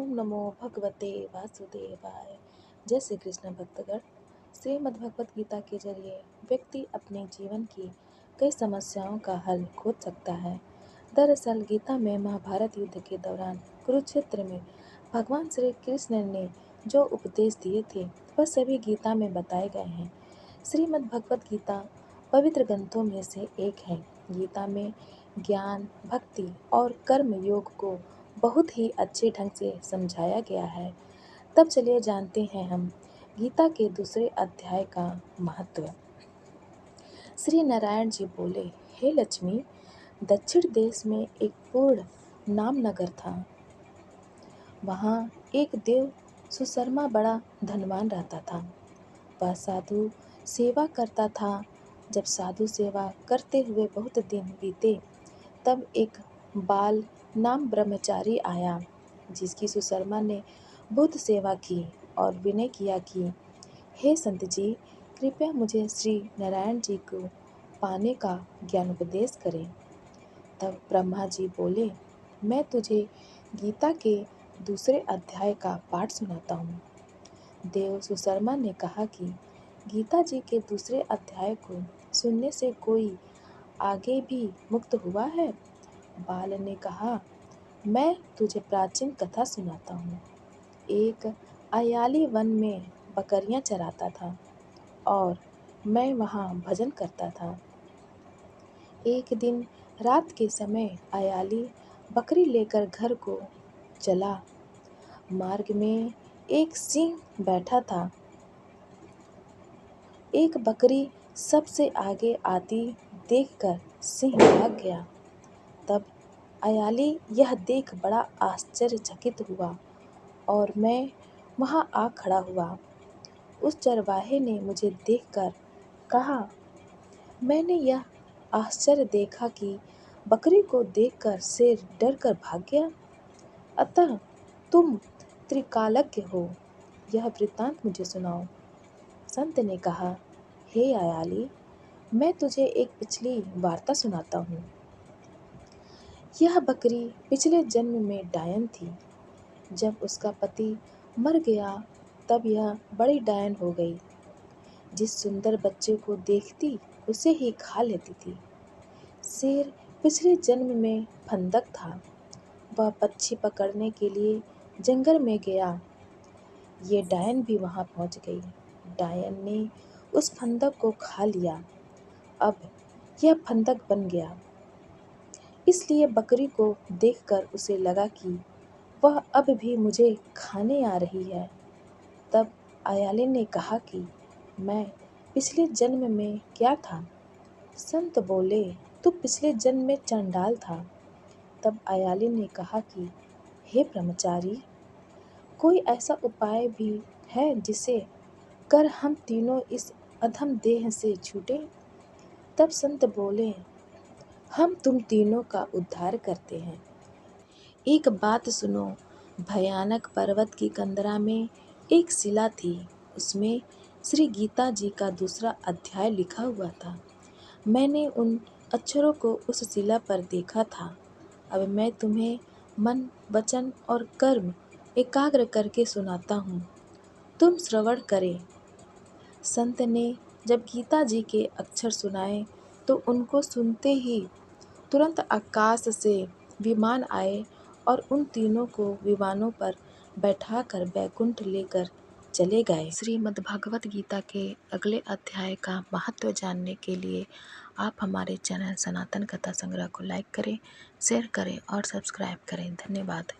ओम नमो भगवते वासुदेवाय। जय श्री कृष्ण भक्तगण। श्रीमद् भगवत गीता के जरिए व्यक्ति अपने जीवन की कई समस्याओं का हल खोज सकता है। दरअसल गीता में महाभारत युद्ध के दौरान कुरुक्षेत्र में भगवान श्री कृष्ण ने जो उपदेश दिए थे वह सभी गीता में बताए गए हैं। श्रीमद् भगवत गीता पवित्र ग्रंथों में से एक है। गीता में ज्ञान, भक्ति और कर्म योग को बहुत ही अच्छे ढंग से समझाया गया है। तब चलिए जानते हैं हम गीता के दूसरे अध्याय का महत्व। श्री नारायण जी बोले, हे लक्ष्मी, दक्षिण देश में एक पूर्ण नाम नगर था। वहाँ एक देव सुशर्मा बड़ा धनवान रहता था। वह साधु सेवा करता था। जब साधु सेवा करते हुए बहुत दिन बीते, तब एक बाल नाम ब्रह्मचारी आया, जिसकी सुशर्मा ने बहुत सेवा की और विनय किया कि हे संत जी, कृपया मुझे श्री नारायण जी को पाने का ज्ञान उपदेश करें। तब ब्रह्मा जी बोले, मैं तुझे गीता के दूसरे अध्याय का पाठ सुनाता हूँ। देव सुशर्मा ने कहा कि गीता जी के दूसरे अध्याय को सुनने से कोई आगे भी मुक्त हुआ है? बाल ने कहा, मैं तुझे प्राचीन कथा सुनाता हूँ। एक अयाली वन में बकरियां चराता था और मैं वहाँ भजन करता था। एक दिन रात के समय अयाली बकरी लेकर घर को चला। मार्ग में एक सिंह बैठा था। एक बकरी सबसे आगे आती देखकर सिंह भाग गया। तब अयाली यह देख बड़ा आश्चर्यचकित हुआ और मैं वहाँ आ खड़ा हुआ। उस चरवाहे ने मुझे देखकर कहा, मैंने यह आश्चर्य देखा कि बकरी को देखकर शेर डर कर भाग गया। अतः तुम त्रिकालज्ञ हो, यह वृत्तांत मुझे सुनाओ। संत ने कहा, हे अयाली, मैं तुझे एक पिछली वार्ता सुनाता हूँ। यह बकरी पिछले जन्म में डायन थी। जब उसका पति मर गया तब यह बड़ी डायन हो गई। जिस सुंदर बच्चे को देखती उसे ही खा लेती थी। शेर पिछले जन्म में फंदक था। वह पक्षी पकड़ने के लिए जंगल में गया। ये डायन भी वहाँ पहुँच गई। डायन ने उस फंदक को खा लिया। अब यह फंदक बन गया। इसलिए बकरी को देखकर उसे लगा कि वह अब भी मुझे खाने आ रही है। तब अयाली ने कहा कि मैं पिछले जन्म में क्या था? संत बोले, तू पिछले जन्म में चंडाल था। तब अयाली ने कहा कि हे ब्रह्मचारी, कोई ऐसा उपाय भी है जिसे कर हम तीनों इस अधम देह से छूटे? तब संत बोले, हम तुम तीनों का उद्धार करते हैं। एक बात सुनो। भयानक पर्वत की कंदरा में एक शिला थी। उसमें श्री गीता जी का दूसरा अध्याय लिखा हुआ था। मैंने उन अक्षरों को उस शिला पर देखा था। अब मैं तुम्हें मन, वचन और कर्म एकाग्र करके सुनाता हूँ। तुम श्रवण करें। संत ने जब गीता जी के अक्षर सुनाए तो उनको सुनते ही तुरंत आकाश से विमान आए और उन तीनों को विमानों पर बैठाकर बैकुंठ लेकर चले गए। श्रीमद् भगवत गीता के अगले अध्याय का महत्व जानने के लिए आप हमारे चैनल सनातन कथा संग्रह को लाइक करें, शेयर करें और सब्सक्राइब करें। धन्यवाद।